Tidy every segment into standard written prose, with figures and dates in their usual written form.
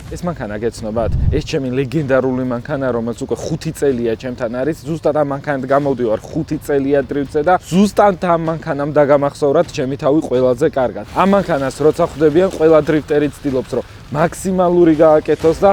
ეს მანქანა გეცნობათ? ეს ჩემი ლეგენდარული მანქანა, რომელიც უკვე 5 წელია ჩემთან არის. ზუსტად ამ მანქანით გამოვდივარ 5 წელია დრიფტზე და ზუსტად ამ მანქანამ დაგამახსოვრათ ჩემი თავი ყველაზე კარგად. ამ მანქანას როცა ხვდებიან, ყველა დრიფტერი ცდილობს, რომ მაქსიმალური გააკეთოს და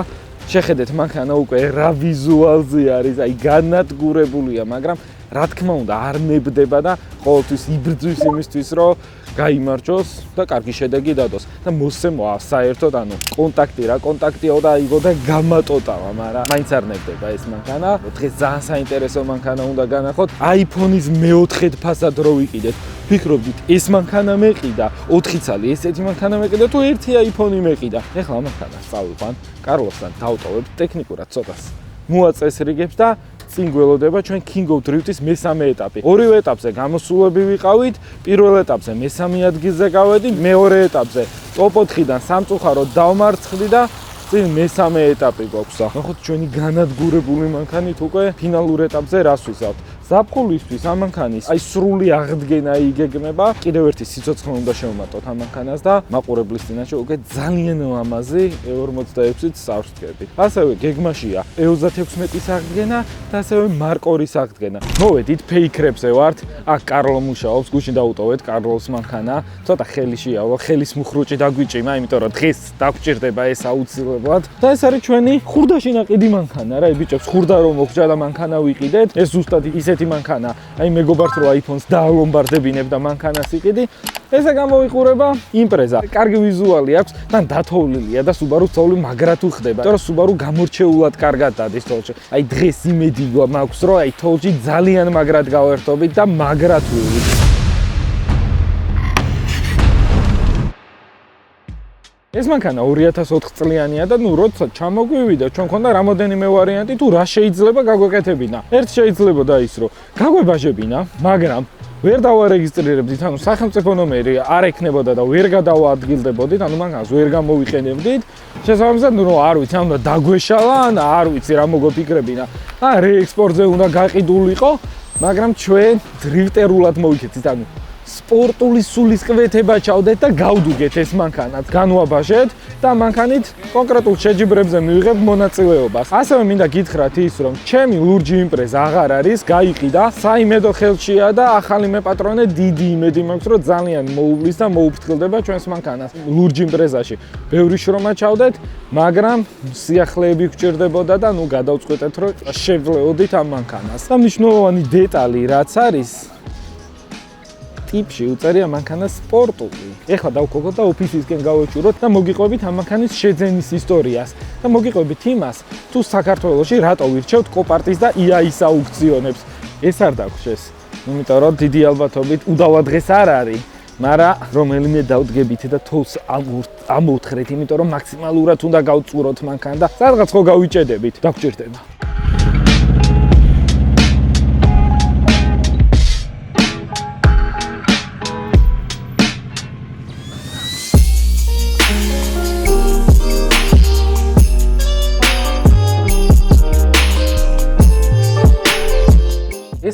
შეხედეთ, მანქანა უკვე რა ვიზუალზე არის, აი განადგურებულია, მაგრამ რა თქმა უნდა არ ნებდება და ყოველთვის იბრძვის იმისთვის, რომ გაიმარჯოს და კარგი შედეგი დადოს და მოსემოა საერთოდ, ანუ კონტაქტიო და აიღო და გამატოტავა, მაგრამ მაინც არ ნებდება ეს მანქანა. დღეს ძალიან საინტერესო მანქანა უნდა განახოთ. iPhone-ის მე-4 ფასად რო ვიყიდეთ, ფიქრობდით ეს მანქანა მეყიდა, 4 წელი ესეთი მანქანა მეყიდა თუ ერთი iPhone-ი მეყიდა. ეხლა მანქანას წავიყვან, კარლოსთან დავტოვებ ტექნიკურად ცოტას. მოაწესრიგებს და წინ გველოდება ჩვენ King of Drift-ის მესამე ეტაპი. ორივე ეტაპზე გამოსულები ვიყავით, პირველ ეტაპზე მესამე ადგილზე გავედი, მეორე ეტაპზე top 4-დან სამწუხაროდ დავმარცხდი და წინ მესამე ეტაპი გვაქვს. ნახოთ ჩვენი განადგურებული მანქანით უკვე ფინალურ ეტაპზე რას ვიზავთ. ზაფხულისთვის ამ მანქანის აი სრული აღდგენა იგეგმება. კიდევ ერთი სიცოცხლე უნდა შევმატოთ ამ მანქანას და მაყურებლის წინაშე უკვე ძალიან ლამაზი E46-ით სავსდგები. ასევე გეგმაშია E36-ის აღდგენა და ასევე მარკორის აღდგენა. მოვედით ფეიქრებზე ვართ. აქ კარლო მუშაობს, გუშინ დაუტოვეთ კარლოს მანქანა. ცოტა ხელი შეავლო, ხელის მუხრუჭი დაგვიჭიმა, იმიტომ რომ დღეს დაგვჭირდება ეს აუცილებლად. და ეს არის ჩვენი ხურდაში ნაყიდი მანქანა რა, ბიჭებს, ხურდა რომ მოგჭა და მანქანა ვიყიდეთ. ეს ზუსტად ისეთი მანქანა, აი მეგობარს რო iPhone-ს დაალომბარდებინებ და მანქანას იყიდი, ესე გამოიყურება იმპრეზა. კარგი ვიზუალი აქვს და დათოვლილია და Subaru თოვლი მაგრად უხდება. იმიტომ რომ Subaru გამორჩეულად კარგად დადის თოლში. აი დღეს იმედი მაქვს, რომ აი თოლში ძალიან მაგრად გავერთობით და მაგრად ვივით. ეს მანქანა 2004 წლიანია და როცა ჩამოგვივიდა, ჩვენ მქონდა რამოდენიმე ვარიანტი თუ რა შეიძლება გაგვეკეთებინა. ერთ შეიძლებოდა ის, რომ გაგვებაჟებინა, მაგრამ ვერ დავარეგისტრირებდით, ანუ სახელმწიფო ნომერი არ ექნებოდა და ვერ გადავაადგილდებოდით, ანუ მანქანას ვერ გამოვიყენებდით. შესაბამისად, არ ვიცი, ამ უნდა დაგვეშალა, არ ვიცი რა მოგოფიქრებინა. რეექსპორტზე უნდა გაყიდულიყო, მაგრამ ჩვენ დრიფტერულად მოვიქეცით, ანუ სპორტული სულისკვეთება ჩავდეთ და გავდუგეთ ეს მანქანაც. განვაბაჟეთ და მანქანით კონკრეტულ შეჯიბრებზე მივიღებთ მონაწილეობას. ასევე მინდა გითხრათ ის, რომ ჩემი ლურჯი იმპრეზა აღარ არის, გაიყიდა, საიმედო ხელშია და ახალი მეპატრონე დიდი იმედი მაქვს, რომ ძალიან მოუვლის და მოუფრთხილდება ჩვენს მანქანას. ლურჯი იმპრეზაში ბევრი შრომა ჩავდეთ, მაგრამ სიახლეები გვჭირდებოდა და გადავწყვეტეთ, რომ შევვლეოდით ამ მანქანას. და მნიშვნელოვანი დეტალი რაც არის, ტიპში უწერია მანქანა სპორტული. ეხლა დავქოგოთ და ოფისისკენ გავეჭუროთ და მოგიყვებით ამ მანქანის შეძენის ისტორიას და მოგიყვებით იმას, თუ საქართველოში რატო ვირჩევთ კოპარტის და IA-ის აუქციონებს. ეს არ დაგხვდეს, იმიტომ რომ დიდი ალბათობით უდავა დღეს არ არის, მაგრამ რომელიმე დავდგებით და თოლს ამოუთხრეთ, იმიტომ რომ მაქსიმალურად უნდა გავწუროთ მანქანა და სადღაც ხო გავიჭედებით, დაგჭირდება.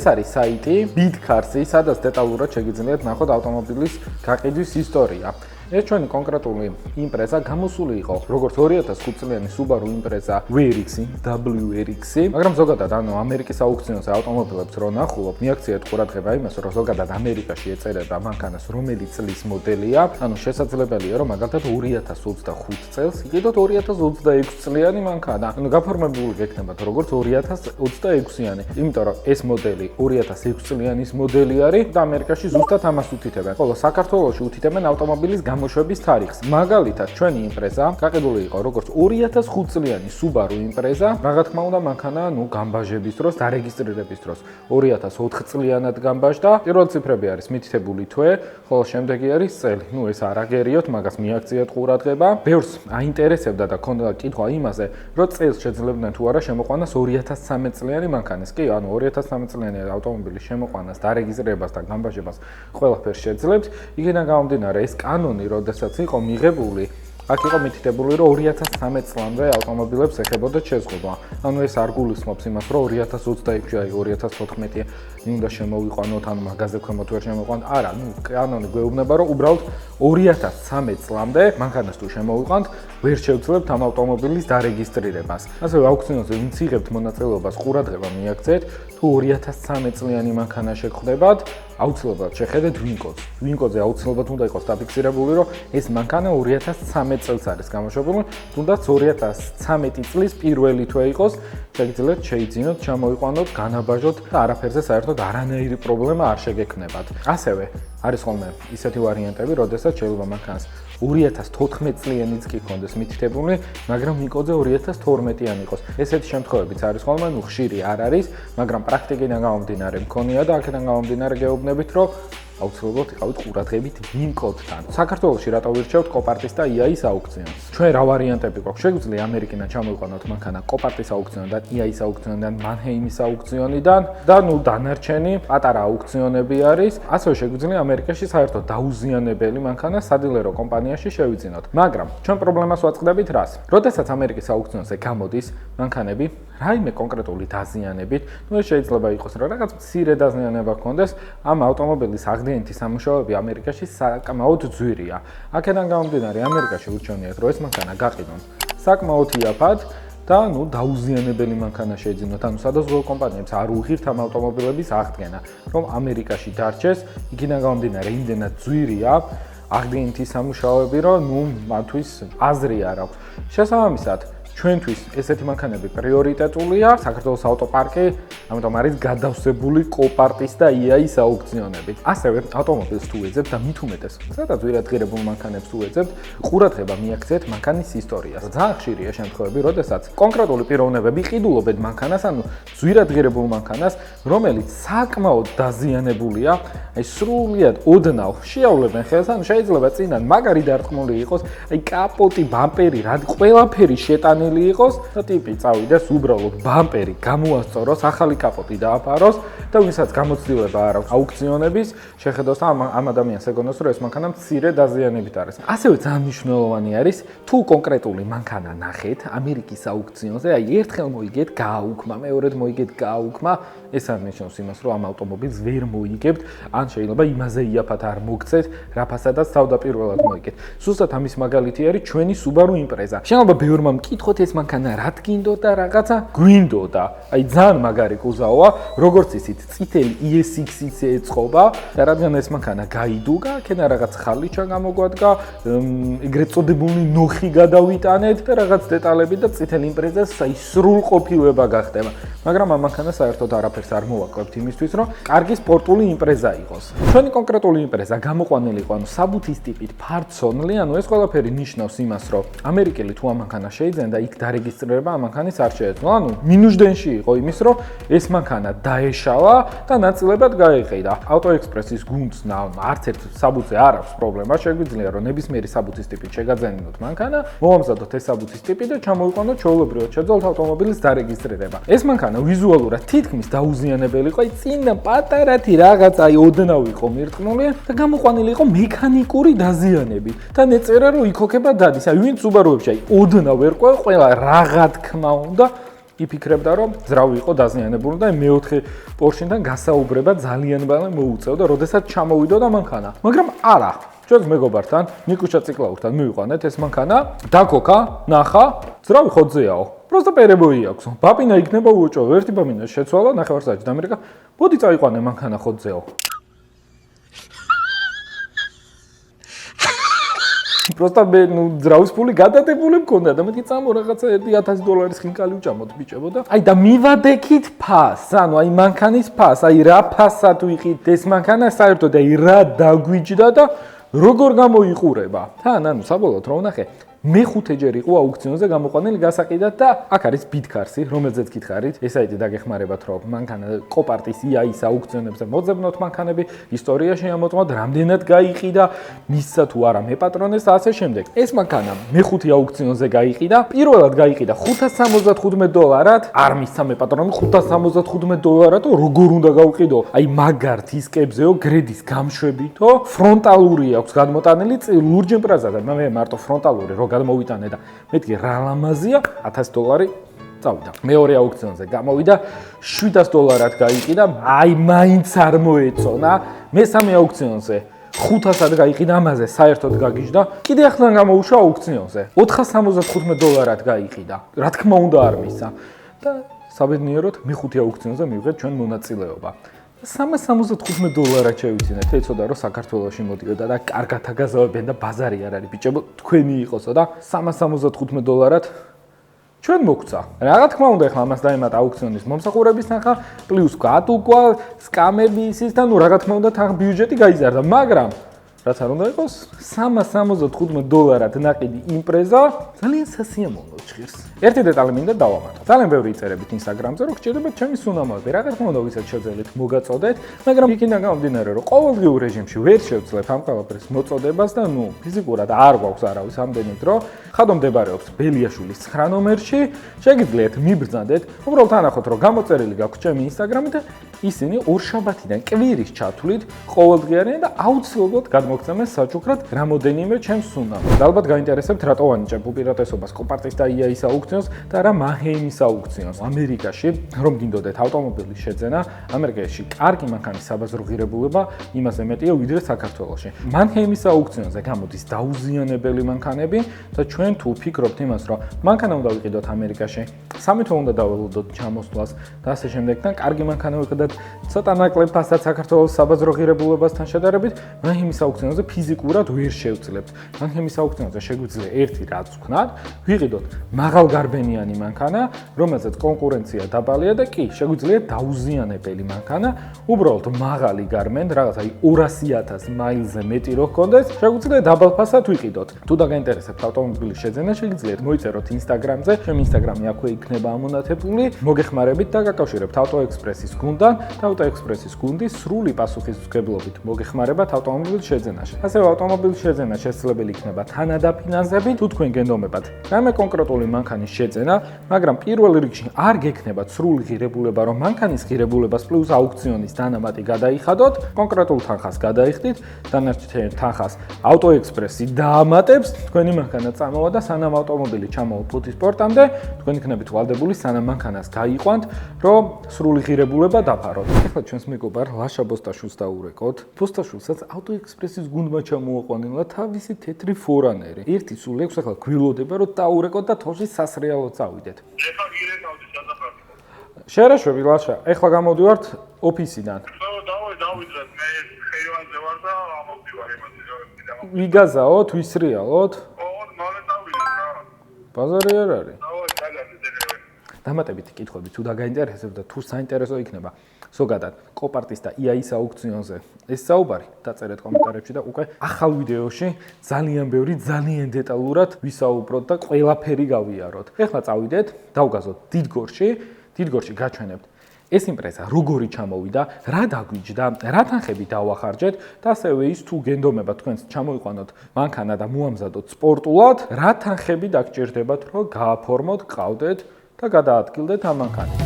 ეს არის საიტი BitCars-ი, სადაც დეტალურად შეგიძლიათ ნახოთ ავტომობილის გაყიდვის ისტორია. ეს ჩვენი კონკრეტული იმპრეზა გამოსული იყო როგორც 2005 წლიანი Subaru იმპრეზა WRX-ი, მაგრამ ზოგადად ანუ ამერიკის აუქციონზე ავტომობილებს რო ნახულობ, მიაქციეთ ყურადღება იმას, რომ ზოგადად ამერიკაში ეწერება მანქანას რომელი წლის მოდელია, ანუ შესაძლებელია რომ მაგალითად 2025 წელს იყიდოთ 2026 წლიანი მანქანა. ანუ გაფორმებული გექნებათ როგორც 2026-იანი, იმიტომ რომ ეს მოდელი 2006 წლიანის მოდელი არის და ამერიკაში ზუსტად ამას უთითებენ. ხოლო საქართველოში უთითებენ ავტომობილის გამოშვების თარიღს. მაგალითად, ჩვენი იმპრეზა გაყიდული იყო როგორც 2005 წლიანი Subaru იმპრეზა, რა თქმა უნდა, მანქანა, გამბაჟების დროს, დარეგისტრირების დროს 2004 წლიანად გამბაჟდა. პირველ ციფრები არის მითითებული თვე, ხოლო შემდეგი არის წელი. ეს არ აგერიოთ, მაგას მიაქციეთ ყურადღება. ბევრს აინტერესებდა და ქონდა კითხვა იმაზე, რომ წელს შეძლებდნენ თუ არა შემოყვანას 2013 წლიანი მანქანის. კი, ანუ 2013 წლიანი ავტომობილის შემოყვანას, დარეგისტრირებას და გამბაჟებას ყველაფერს შეძლებთ. იქიდან გამომდინარე, ეს კანონი როდესაც იყო მიღებული, აქ იყო მითითებული, რომ 2013 წლამდე ავტომობილებს ეხებოდა შეზღუდვა. ანუ ეს არ გულისხმობს იმას, რომ 2021-ში აი 2014-ი უნდა შემოვიყვანოთ, ანუ მაგაზე ქვემოთ ვერ შემოვიყვანოთ. არა, კანონი გვეუბნება, რომ უბრალოდ 2013 წლამდე მანქანას თუ შემოვიყვანთ, ვერ შევძლებთ ამ ავტომობილის დარეგისტრირებას. ასევე აუქციონზე ვინც იღებთ მონაწილეობას, ყურადღება მიაქცეთ, თუ 2013 წლიანი მანქანა შეგხვდებათ, აუცილებლად შეხედეთ ვინ-კოდს. ვინ-კოდზე აუცილებლად უნდა იყოს დაფიქსირებული, რომ ეს მანქანა 2013 წელს არის გამოშვებული, თუნდაც 2013 წლის პირველი თვე იყოს, შეგიძლიათ შეიძინოთ, ჩამოიყვანოთ, განაბაჟოთ და არაფერზე საერთოდ არანაირი პრობლემა არ შეგექმნებათ. ასევე არის ხოლმე ისეთი ვარიანტები, როდესაც შეიძლება მანქანას 2014 წლიანიც კი ქონდეს მითითებული, მაგრამ ვინ-კოდზე 2012-იანი იყოს. ესეთი შემთხვევებიც არის ხოლმე, ხშირი არ არის, მაგრამ პრაქტიკიდან გამომდინარე მქონია და აქედან გამომდინარე გეუბნებით, რომ აუცილებლად იყავით ყურადღებით ვინ-კოდთან. საქართველოში რატო ვირჩევთ კოპარტის და IA-ის აუქციონს? ჩვენ რა ვარიანტები გვაქვს? შეგვიძლია ამერიკიდან ჩამოვიყვანოთ მანქანა კოპარტის აუქციონიდან, IA-ის აუქციონიდან, მანჰეიმის აუქციონიდან და დანარჩენი პატარა აუქციონები არის. ასევე შეგვიძლია ამერიკაში საერთოდ დაუზიანებელი მანქანა სადილერო კომპანიაში შევიძინოთ. მაგრამ ჩვენ პრობლემას ვაწყდებით რას? როდესაც ამერიკის აუქციონზე გამოდის მანქანები რაიმე კონკრეტული დაზიანებით, ეს შეიძლება იყოს, რომ რაღაც მცირე დაზიანება გქონდეს, ამ ავტომობილის აღდგენითი სამუშაოები ამერიკაში საკმაოდ ძვირია. აქედან გამომდინარე, ამერიკაში ურჩევნიათ, რომ ეს მანქანა გაყიდონ საკმაოდ იაფად და დაუზიანებელი მანქანა შეიძინოთ. ანუ სადაზღვევო კომპანიებს არ უღირთ ამ ავტომობილების აღდგენა, რომ ამერიკაში დარჩეს, იქიდან გამომდინარე, იმდენად ძვირია აღდგენითი სამუშაოები, რომ მათთვის აზრი არ აქვს. შესაბამისად, ჩვენთვის ესეთი მანქანები პრიორიტეტულია, საქართველოს ავტოპარკი, ამიტომ არის გადავსებული კოპარტის და IA-ის აუქციონებით. ასევე ავტომობილს თუ ეძებთ და მით უმეტეს, სადაც ვირადღირებულ მანქანებს თუ ეძებთ, ყურადღება მიაქცეთ მანქანის ისტორიას. ძალიან ხშირია შემთხვევები, როდესაც კონკრეტული პიროვნებები ყიდულობენ მანქანას, ანუ ვირადღირებულ მანქანას, რომელიც საკმაოდ დაზიანებულია, აი სრულიად ოდნავ შეავლებენ ხელს, ანუ შეიძლება წინან მაგარი დარტყმული იყოს, აი კაპოტი, ბამპერი, რა ყველაფერი შეტანილი იყოს და ტიპი წავიდეს უბრალოდ ბამპერი გამოასწოროს, ახალი კაპოტი დააფაროს და ვისაც გამოცდილება არ აქვს აუქციონების, შეხედოს და ამ ადამიანს ეგონოს, რომ ეს მანქანა მცირე დაზიანებით არის. ასევე ძალიან მნიშვნელოვანი არის, თუ კონკრეტული მანქანა ნახეთ ამერიკის აუქციონზე, აი ერთხელ მოიგეთ გააუქმა, მეორედ მოიგეთ გააუქმა, ეს არ ნიშნავს იმას, რომ ამ ავტომობილს ვერ მოიგებთ, ან შეიძლება იმაზე იაფად არ მოგცეთ, რაფასადაც თავდაპირველად მოიგეთ. ზუსტად ამის მაგალითი არის ჩვენი Subaru Impreza. შეიძლება ბევრმა მკითხოთ ეს მანქანა რა თქინდოდა რაღაცა გვინდოდა. აი ძალიან მაგარი კუზაოა, როგორც ისიც წითელი ESX-იც ეწყობა და რადგან ეს მანქანა გაიდუგა, აქედან რაღაც ხალიჩა გამოგვადგა, ეგრეთ წოდებული ნოხი გადავიტანეთ და რაღაც დეტალები და წითელი Impreza-ს აი სრულყოფილება გახდება. მაგრამ ამ მანქანას საერთოდ არაფერს არ მოვაკლებთ იმისთვის, რომ კარგი სპორტული Impreza იყოს. ჩვენი კონკრეტული Impreza გამოყვანილი იყო, ანუ საბუთის ტიპით ფარცონლი, ანუ ეს ყველაფერი ნიშნავს იმას, რომ ამერიკელი თუ ამ მანქანას შეიძენ და იქ დარეგისტრირება ამ მანქანის არ შეეძლო. ანუ მინუსდენში იყო იმის, რომ ეს მანქანა დაეშალა და ნაწილებად გაიყიდა. AutoExpress-ის გუნდს არც ერთ საბუთზე არ აქვს პრობლემა, შეგვიძლია რომ ნებისმიერი საბუთის ტიპით შეგაძენინოთ მანქანა, მოამზადოთ ეს საბუთის ტიპი და ჩამოიყვანოთ ჩვეულებრივად შეძლოთ ავტომობილის დარეგისტრირება. ეს მანქანა ვიზუალურად თითქმის დაუზიანებელი იყო, აი წინდა პატარათი რაღაც აი ოდნავ იყო მირტყმული და გამოყვანილი იყო მექანიკური დაზიანებით. და ეწერა რომ იქოქება დადის. აი ვინც Subaru-ებში აი ოდნავ ერყვა, ყველა რაღა თქმა უნდა იფიქრებდა რომ ძრავი იყო დაზიანებული და მეოთხე პორშინთან გასაუბრება ძალიან ბალე მოუწევდა, როდესაც ჩამოვიდოდა მანქანა. მაგრამ არა, ჩვენს მეგობართან, ნიკუშა ციკლაურთან მივიყვანეთ ეს მანქანა, დაკოკა, ნახა, ძრავი ხოძეაო. просто პერებოი აქვს. ბაბინა იქნება უოჭო, ერთი ბაბინა შეცვალა ნახევარსაათი და ამერიკა. მოდი წაიყვანე მანქანა ხოძეაო. просто მე ძრავის ფული გადადებული მქონდა და მეთქი წამო რაღაცა $1000 ხინკალი უჭამოთ ბიჭებო და აი და მივადექით ფას, ანუ აი მანქანის ფას, აი რა ფასად ვიყიდით ეს მანქანა საერთოდ აი რა დაგვიჯდა და როგორ გამოიყურება. თან ანუ საბოლოოდ რა ვნახე, მე-5 იყო აუქციონზე გამოყვანილი გასაყიდად და აქ არის ბიტკარსი, რომელზეც გითხარით, ეს საიტი დაგეხმარებათ, რომ მანქანა კოპარტის IA-ის აუქციონებზე მოძებნოთ მანქანები, ისტორია შეამოწმოთ, რამდენად გაიყიდა, მისცა თუ არა მეპატრონეს და ასე შემდეგ. ეს მანქანა მე-5 აუქციონზე გაიყიდა, პირველად გაიყიდა $575, არ მისცა მეპატრონი $575 და როგორ უნდა გავყიდო? აი მაგარ დისკებზეო, გრედის გამშვებითო, ფრონტალური აქვს გადმოტანილი, ლურჯ Impreza და მე მარტო ფრონტალური გადმოვიტანე და მეთქი რა ლამაზია, $1000 წავიდა. მეორე აუქციონზე გამოვიდა $700 გაიყიდა, აი მაინც არ მოეწონა. მესამე აუქციონზე $500 გაიყიდა, ამაზე საერთოდ გაგიჟდა. კიდე ახლა გამოუშვა აუქციონზე $475 გაიყიდა. რა თქმა უნდა არ მისცა და საბედნიეროდ მეხუთე აუქციონზე მივიღეთ ჩვენ მონაწილეობა. $375 შევიძინეთ. ეცოდა რომ საქართველოში მოდიოდა და კარგად აგაზავებენ და ბაზარი არ არის ბიჭებო, თქვენი იყოსო და $375 ჩვენ მოგცა. რა თქმა უნდა ახლა ამას დაემატა აუქციონის მომსახურების თანხა, პლუს გატუკვა, სკამები ისის და ნუ რა თქმა უნდა თან ბიუჯეტი გაიზარდა, მაგრამ რაც არ უნდა იყოს $375 ნაყიდი იმპრეზა ძალიან სასიამოვნო ჭირს. ერთი დეტალი მინდა დავამატო. ძალიან ბევრი იწერებით Instagram-ზე, რომ გჭირდებათ ჩემი სუნამოები. რა თქმა უნდა ვისაც შეძლებთ მოგაწოდეთ, მაგრამ იქიდან გამომდინარე, რომ ყოველდღიურ რეჟიმში ვერ შევძლებთ ამ ყველაფრის მოწოდებას და ნუ ფიზიკურად არ გვაქვს არავის ამდენი დრო. ხადო მდებარეობს ბელიაშვილის 9 ნომერში. შეგიძლიათ მიბრძანდეთ. უბრალოდ ანახოთ, რომ გამოწერილი გაქვს ჩემი Instagram-ი და ისინი ორშაბათიდან კვირის ჩათვლით ყოველდღიარიან და აუცილებლად გადმოგცემენ საჩუქრად რამოდენიმე ჩემს სუნამოს. ალბათ გაინტერესებთ რატო ვანიჭებ უპირატესობას კოპარტის და IA-ის აუქციონს და რა მანჰეიმის აუქციონს. ამერიკაში რომ გინდოდეთ ავტომობილის შეძენა, ამერიკაში კარგი მანქანის საბაზრო ღირებულება იმაზე მეტია ვიდრე საქართველოში. მანჰეიმის აუქციონზე გამოდის დაუზიანებელი მანქანები და ჩვენ თუ ვფიქრობთ იმას, რომ მანქანა უნდა ვიყიდოთ ამერიკაში, სამი თვე უნდა დაველოდოთ ჩამოსვლას და ასე შემდეგთან კარგი მანქანა ვიყიდოთ ცოტა ნაკლებ ფასად საქართველოს საბაზრო ღირებულებასთან შედარებით, მანჰეიმის აუქციონზე ფიზიკურად ვერ შევძლებთ. მანჰეიმის აუქციონზე შეგვიძლია ერთი რაც ვქნათ, ვიყიდოთ მაღალგარბენიანი მანქანა, რომელზეც კონკურენცია დაბალია და კი, შეგვიძლია დაუზიანებელი მანქანა, უბრალოდ მაღალი გარმენდ, რაღაც აი 200,000 მაილზე მეტი რო გქონდეს, შეგვიძლია დაბალ ფასად ვიყიდოთ. თუ დაგაინტერესებთ ავტომობილის შეძენა, შეგიძლიათ მოიწეროთ Instagram-ზე, ჩემი Instagram-ი აქვე იქნება ამონათებული, მოგეხმარებით და გაკავშირებთ AutoExpress-ის გუნდთან და AutoExpress-ის გუნდი სრული პასუხისმგებლობით მოგეხმარებათ ავტომობილის შეძენაში. ასევე ავტომობილის შეძენა შესაძლებელი იქნება თანადაფინანსებით, თუ თქვენ გენდომებათ რამე კონკრეტული მანქანის შეძენა, მაგრამ პირველ რიგში არ გექნებათ სრული ღირებულება, რომ მანქანის ღირებულებას პლუს აუქციონის დანამატი გადაიხადოთ, კონკრეტულ თანხას გადაიხდით, დანარჩენ თანხას AutoExpress-ი დაამატებს, თქვენი მანქანა წამოვა და სანამ ავტომობილი ჩამოვა ფუთის პორტამდე, თქვენ იქნებით ვალდებული სანამ მანქანას გაიყვანთ, რომ სრული ღირებულება დაფაროთ. ახლა ჩვენს მეგობარ ლაშა ბოსტაშვილს დაურეკოთ. ბოსტაშვილსაც AutoExpress-ის გუნდმა ჩამოაყვანილა თავისი თეთრი ფორანერი. ერთი სულ 6 ახლა გვილოდება, რომ დაურეკოთ და თოში სასრიალო წავიდეთ. ეხლა გირეკავდი სადაფართ. შერაშვები ლაშა, ახლა გამოდივართ ოფისიდან. დავიძრათ, მე ხეივანზე ვარ და ამოვდივარ იმაზე. ვიგაზაოთ, ვისრიალოთ? მალე დავიძრათ რა. ბაზარი არ არის. დავაი, ძალიან ძეგლები. დამატებითი კითხვები თუ დაგაინტერესებთ და თუ საინტერესო იქნება ზოგადად კოპარტის და IA-ის აუქციონზე ეს საუბარი დაწერეთ კომენტარებში და უკვე ახალ ვიდეოში ძალიან ბევრი ძალიან დეტალურად ვისაუბროთ და ყველაფერი გავიაროთ. ეხლა წავიდეთ, დავგაზოთ დიდგორში გაჩვენებთ ეს იმპრეზა როგორი ჩამოვიდა, რა დაგვიჯდა, რა თანხები დავახარჯეთ და ასევე ის თუ გენდომებათ თქვენს ჩამოიყვანოთ მანქანა და მოამზადოთ სპორტულად, რა თანხები დაგჭირდებათ, რომ გააფორმოთ, ყავდეთ და გადაადგილდეთ ამ მანქანას.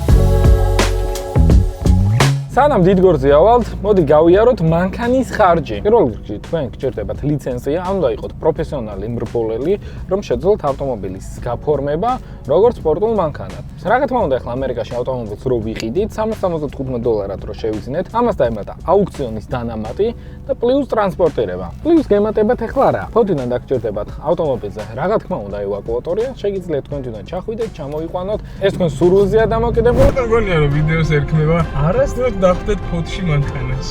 სანამ დიდგორზე ავალთ, მოდი გავიაროთ მანქანის ხარჯი. პირველ რიგში თქვენ გჭირდებათ ლიცენზია, უნდა იყოთ პროფესიონალი მრბოლელი, რომ შეძლოთ ავტომობილის გაფორმება, როგორც სპორტულ მანქანად. რა თქმა უნდა, ახლა ამერიკაში ავტომობილს რო ვიყიდით, $375 რო შევიძინეთ, ამას დაემატა აუქციონის დანამატი და პლუს ტრანსპორტირება. პლუს გემატებათ ახლა რა? ფოთიდან დაგჭირდებათ ავტომობილზე, რა თქმა უნდა ევაკუატორია, შეგიძლიათ თქვენ თვითონ ჩახვიდეთ, ჩამოიყვანოთ. ეს თქვენ სურვილზეა დამოკიდებული. მეგონია რომ ვიდეოს ერქმება. არასდროს დავხდეთ ფოთში მანქანას.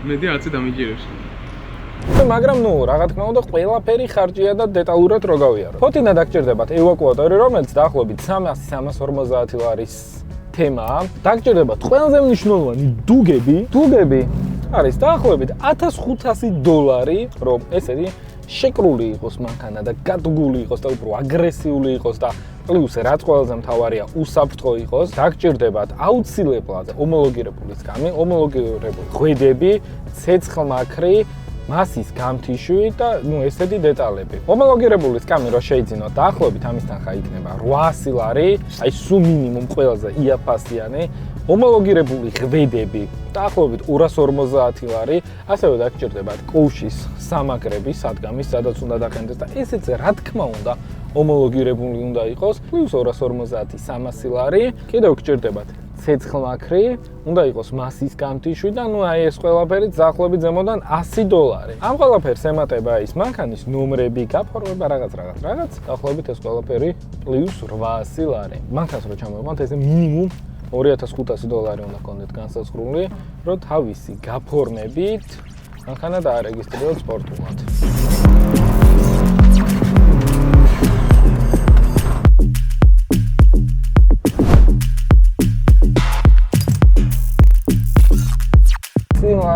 მედი აცი დამიჯერებს. მაგრამ ნუ რა თქმა უნდა ყველაფერი ხარჯია და დეტალურად რო გავიარო. ფოთიდან დაგჭირდებათ ევაკუატორი, რომელიც დაახლოებით 300-350 ლარის თემაა. დაგჭირდებათ ყველაზე მნიშვნელოვანი დუგები არის დაახლოებით $1500, რომ ესეთი შეკრული იყოს მანქანა და გადგული იყოს და უფრო აგრესიული იყოს და პლუს რაც ყველაზე მთავარია უსაფრთხო იყოს, დაგჭირდებათ აუცილებლად ომოლოგირებული სკამი, ომოლოგირებული ღვედები, ცეცხლმაქრი, მასის გამთიშვი და ნუ ესეთი დეტალები. ომოლოგირებული სკამი რო შეიძინოთ, დაახლოებით ამის თანხა იქნება $800, აი სულ მინიმუმ ყველაზე იაფასიანი Homologირებული ღვედები დაახლოებით 250 ლარი, ასევე დაგჭირდებათ კოუშის სამაგრები სადგამის, სადაც უნდა დაყენდეს და ესეც რა თქმა უნდა homologირებული უნდა იყოს, პლუს 250 300 ლარი, კიდევ გჭირდებათ ცეცხლმაქრი, უნდა იყოს მასის გამთიშვი და ნუ აი ეს ყველაფერი დაახლოებით ზემოდან $100. ამ ყველაფერს ემატება ის მანქანის ნომრები, გაფორმება რაღაც, დაახლოებით ეს ყველაფერი პლუს 800 ლარი. მანქანას რო ჩამოვიყვანთ, ესე მინიმუმ $2500 უნდა გქონდეთ განსაზღვრული, რომ თავისი გაფორმებით მანქანა დაარეგისტრიროთ სპორტულად.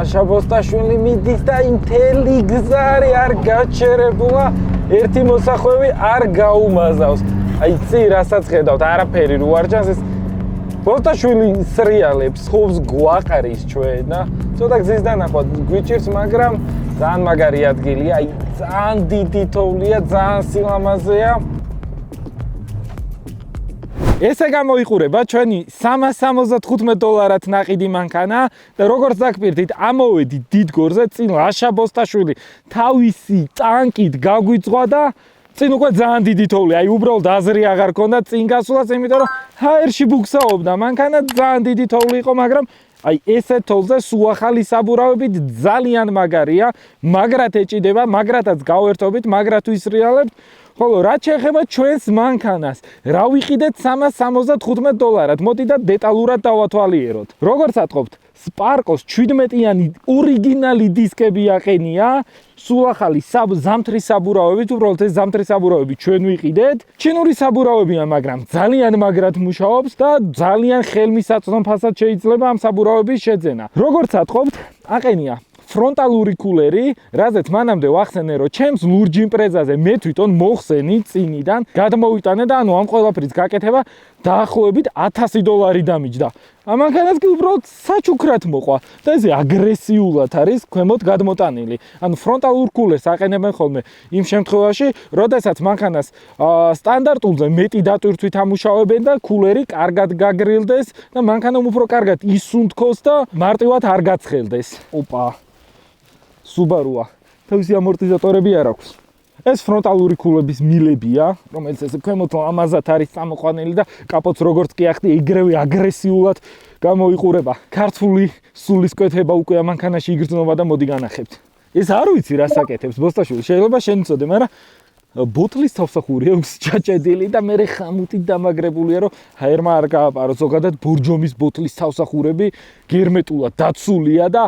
შაბოსტაშვილი მიდის და იმ მთელი გზარი არ გაჩერებულა, ერთი მოსახვევი არ გაუმაზავს. აი წი რასაც ხედავთ, არაფერი რო არ ჩანს ეს ბოსტაშვილი სრიალებს ხობს გვაყრის ჩვენ და ცოტა გზის დანახვა გვიჭირს, მაგრამ ძალიან მაგარი ადგილია, აი ძალიან დიდი თოვლია, ძალიან სილამაზეა. ესე გამოიყურება ჩვენი $375 ნაყიდი მანქანა და როგორც დაგპირდით, ამოვედი დიდ გორზე, წინ ლაშა ბოსტაშვილი თავისი ტანკით გაგვიძღვა და წინ უკვე ძალიან დიდი თოვლი, აი უბრალოდ აზრი აღარ ქონდა წინ გასვლას, იმიტომ რომ ჰაერში ბუქსაობდა მანქანა, ძალიან დიდი თოვლი იყო, მაგრამ აი ესეთ თოვლზე სუახალი საბურავებით ძალიან მაგარია, მაგრად ეჭიდება, მაგრადაც გავერთობით, მაგრად ვისრიალებთ. ხოლო რაც შეეხება ჩვენს მანქანას, რა ვიყიდეთ $375? მოდი და დეტალურად დავათვალიეროთ. როგორც ატყობთ, Sparkos 17-იანი ორიგინალი დისკები აყენია, სულ ახალი ზამთრის საბურავებით, უბრალოდ ეს ზამთრის საბურავები ჩვენ ვიყიდეთ. ჩინური საბურავებია, მაგრამ ძალიან მაგრად მუშაობს და ძალიან ხელმისაწვდომ ფასად შეიძლება ამ საბურავების შეძენა. როგორც ატყობთ, აყენია ფრონტალური კულერი, რაზეც მანამდე ვახსენე, რომ ჩემს ლურჯ იმპრეზაზე მე თვითონ მოხსენი წინიდან, გადმოვიტანე და ანუ ამ ყველაფრის გაკეთება დაახლოებით $1000 დამიჯდა. ამ მანქანას კი უბრალოდ საჩუქრად მოყვა და ესე აგრესიულად არის ქვემოთ გადმოტანილი. ანუ ფრონტალურ კულერს აყენებენ ხოლმე იმ შემთხვევაში, როდესაც მანქანას სტანდარტულზე მეტი დატვირთვით ამუშავებენ და კულერი კარგად გაგრილდეს და მანქანამ უფრო კარგად ისუნთქოს და მარტივად არ გაცხელდეს. ოპა. Subaru-ა თავისი ამორტიზატორები არ აქვს. ეს ფრონტალური კულების მილებია, რომელიც ესე ქვემოთ ამაზად არის წამოყვანილი და კაპოტს როგორც კი ახდი, იგრევე აგრესიულად გამოიყურება. ქართული სულისკვეთება უკვე ამ მანქანაში იგრძნობა და მოდი განახებთ. ეს არ ვიცი რა საკეთებს, ბოსტაშვილი, შეიძლება შენიცოდე, მაგრამ ბოთლის თავსახურია უსჭაჭედილი და მე ხამუთით დამაგრებულია, რომ ჰაერმა არ გააპარო. ზოგადად ბორჯომის ბოთლის თავსახურები გერმეტულად დაცულია და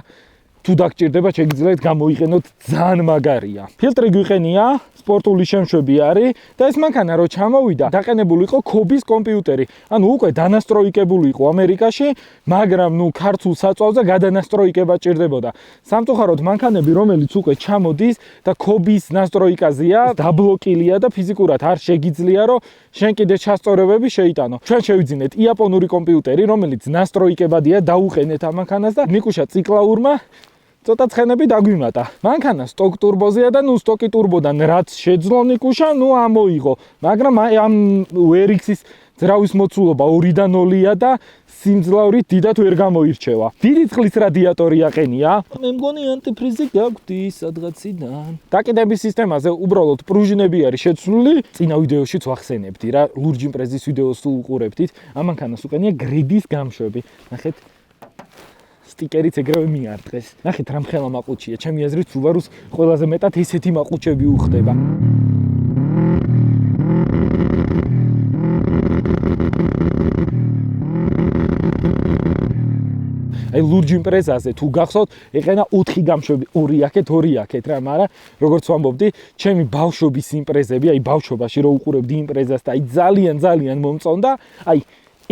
თუ დაგჭირდება, შეგიძლიათ გამოიყენოთ, ძალიან მაგარია. ფილტრი გვიყენია, სპორტული შემშვები არის და ეს მანქანა რო ჩამოვიდა, დაყენებული იყო ქობის კომპიუტერი. ანუ უკვე დანასტროიკებული იყო ამერიკაში, მაგრამ ნუ ქართულ საწვავზე გადანასტროიკება ჭირდებოდა. სამწუხაროდ მანქანები, რომელიც უკვე ჩამოდის და ქობის ნასტროიკაზია, დაბლოკილია და ფიზიკურად არ შეგიძლია, რომ შენ კიდე ჩასწორებები შეიტანო. ჩვენ შევიძინეთ იაპონური კომპიუტერი, რომელიც ნასტროიკებადია, დაუყენეთ ამ მანქანას და ნიკუშა ციკლაურმა ცოტა ცხენები დაგვიმატა. მანქანა სტოკ ტურბოზეა და ნუ სტოკი ტურბოდან რაც შეძლო ნიკუშა, ნუ ამოიღო. მაგრამ ამ WRX-ის ძრავის მოცულობა 2-დან 0-ია და სიმძლავრით დიდად ვერ გამოირჩევა. დიდი წყლის რადიატორი აყენია. მე მგონი ანტიფრიზი გაგვდის სადღაციდან. დაკიდების სისტემაზე უბრალოდ პრუჟინები არის შეცვლილი. წინა ვიდეოშიც ვახსენებდი რა, ლურჯ იმპრეზის ვიდეოს თუ უყურებდით, ამ მანქანას უყენია გრიდის გამშვები. ნახეთ სტიკერიც ეგრევე მიარტყეს. ნახეთ რა მხელა მაყუჩია. ჩემი აზრით Subaru-ს ყველაზე მეტად ესეთი მაყუჩები უხდება. აი ლურჯ იმპრეზაზე თუ გახსოვთ, ეყენა 4 გამშვები, 2 აქეთ რა, მაგრამ როგორც ვამბობდი, ჩემი ბავშვობის იმპრეზები, აი ბავშვობაში რო უყურებდი იმპრეზას და აი ძალიან მომწონდა, აი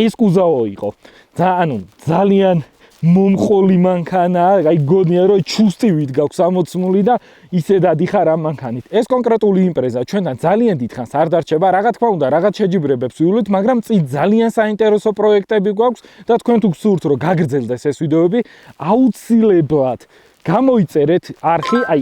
ეს კუზაო იყო. ანუ ძალიან მომყოლი მანქანა, აი გონია რომ ჩუსტივით გაქვს ამოცმული და ისე დადიხარ ამ მანქანით. ეს კონკრეტული იმპრეზა ჩვენთან ძალიან დიდხანს არ დარჩება, რა თქმა უნდა, რაღაც შეჯიბრებებს ვივლით, მაგრამ წინ ძალიან საინტერესო პროექტები გვაქვს და თქვენ თუ გსურთ რომ გაგრძელდეს ეს ვიდეოები, აუცილებლად გამოიწერეთ არხი, აი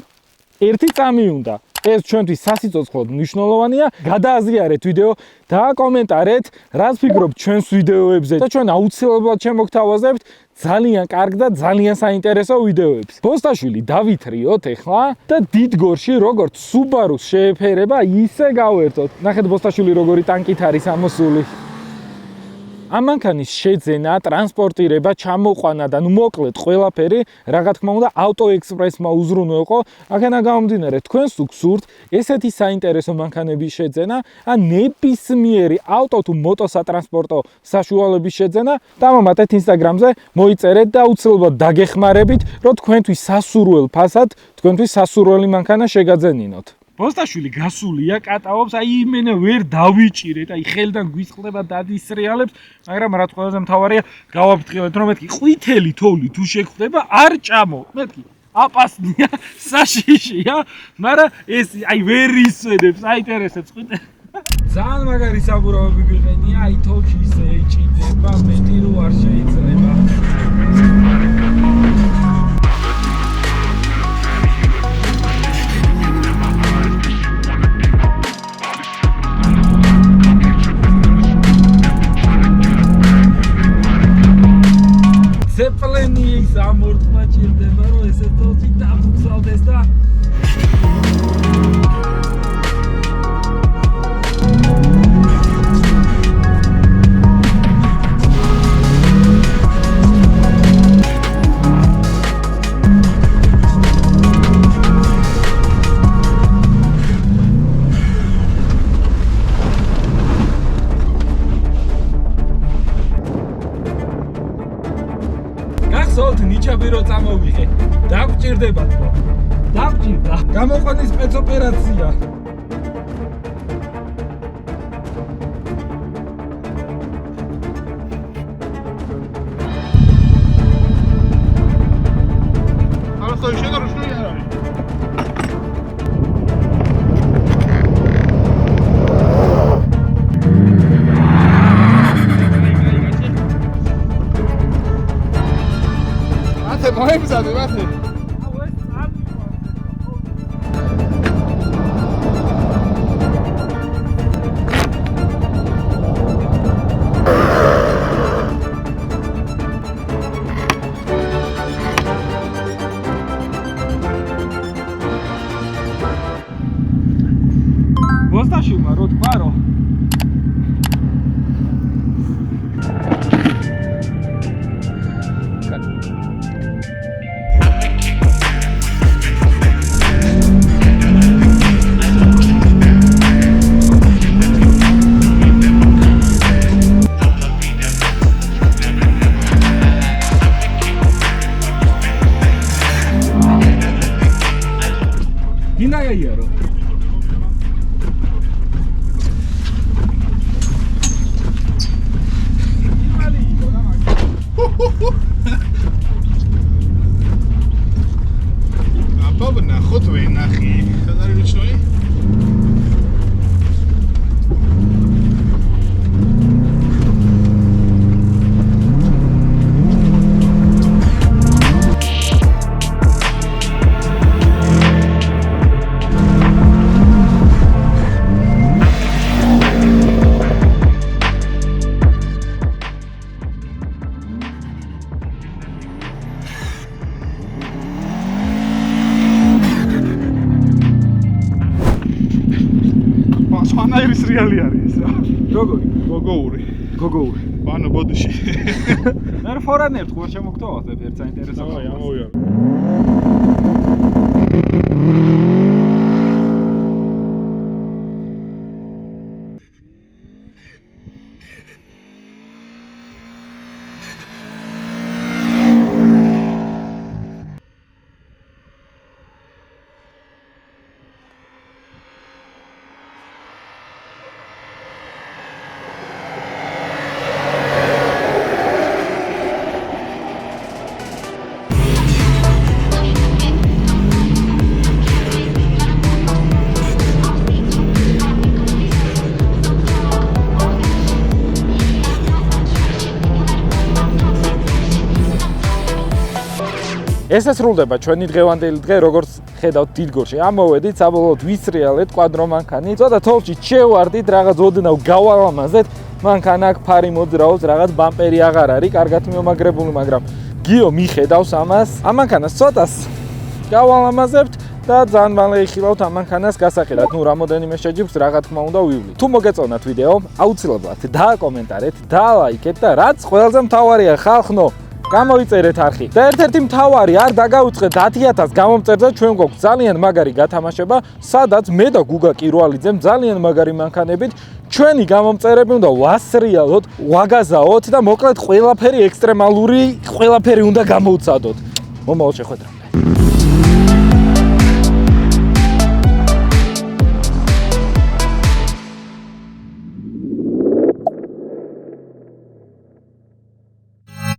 ერთი წამი უნდა ეს ჩვენთვის სასიცოცხლოდ მნიშვნელოვანია. გადააზიარეთ ვიდეო, დააკომენტარეთ, რაც ფიქრობთ ჩვენს ვიდეოებზე და ჩვენ აუცილებლად შემოგთავაზებთ ძალიან კარგ და ძალიან საინტერესო ვიდეოებს. ბოსტაშვილი დავითრიოთ ახლა და დიდგორში როგორც Subaru-ს შეეფერება, ისე გავერთოთ. ნახეთ ბოსტაშვილი როგორი ტანკით არის ამოსული. ამ მანქანის შეძენა, ტრანსპორტირება, ჩამოყვანა და მოკლედ ყველაფერი, რა თქმა უნდა, AutoExpress-მა უზრუნველყო. აქედან გამომდინარე, თქვენს უგსურთ ესეთი საინტერესო მანქანების შეძენა, ან ნებისმიერი ავტო თუ მოტოსატრანსპორტო საშუალების შეძენა, დამამატეთ Instagram-ზე, მოიწერეთ და აუცილებლად დაგეხმარებით, რომ თქვენთვის სასურველ ფასად, თქვენთვის სასურველი მანქანა შეგაძენინოთ. ბოსტაშვილი გასულია, კატაობს, აი იმენა ვერ დავიჭირეთ, აი ხელიდან გვისხდება დადისრიალებს, მაგრამ რაც ყველაზე მთავარია, გავაფრთხილებთ, რომ მეთქი ყვითელი თოვლი თუ შეგხვდება, არ ჭამო. მეთქი აპასნია, საშიშია, მაგრამ ეს აი ვერ ისვენებს, აინტერესებს ყვითელი. ძალიან მაგარი საბურავები გვიყენია, აი თოლში ისე ეჭიდება, მეტი რო არ შეიძლება. ზეპლენი ის ამორთმა ჭირდება, რომ ესე თოთი დაბუქსავდეს და გახსოვთ ნიჩაბი რო წამოვიღე. დაგჭირდება თქო. დაგჭირდა. გამოყვანის სპეცოპერაცია. 알았어, 쉐더로 수리해라. მოემზადე მათე. ბოსტაშვილმა რო თქვა რომ Ginagaiero. Abba ნახოთ ვენახი. სად არის ვიჩნოი? სვანაირის რეალი არის რა. როგორი? გოგოური. გოგოური. ანუ ბოდიში. მე ფორანერ თქვა შემოგთავაზებ ერთ საინტერესო. დავაი, ამოვიარ. ეს სრულდება ჩვენი დღევანდელი დღე, როგორც ხედავთ დიდგორში. ამოვედით, საბოლოოდ ვისრიალეთ კვადრო მანქანი. ცოტა თოლში შევარდით, რაღაც ოდნავ გავალამაზეთ. მანქანა აქ ფარი მოძრაობს, რაღაც ბამპერი აღარ არის, კარგად მიომაგრებული, მაგრამ გიო მიხედავს ამას. ამ მანქანას ცოტას გავალამაზებთ და ძალიან მალე იხილავთ ამ მანქანას გასაყიდად. ნუ რამოდენიმე შეჯიბრს რა თქმა უნდა ვივლით. თუ მოგეწონათ ვიდეო, აუცილებლად დააკომენტარეთ, დაალაიქეთ და რაც ყველაზე მთავარია ხალხნო, გამოიწერეთ არხი. და ერთ-ერთი მთავარი არ დაგაუწყეთ 10000 გამომწერდა, ჩვენ გვაქვს ძალიან მაგარი გათამაშება, სადაც მე და გუგა კირვალიძემ ძალიან მაგარი მანქანებით ჩვენი გამომწერები უნდა ვასრიალოთ, ვაგაზაოთ და მოკლედ ყველაფერი ექსტრემალური, ყველაფერი უნდა გამოვცადოთ. მომავალ შეხვედრა.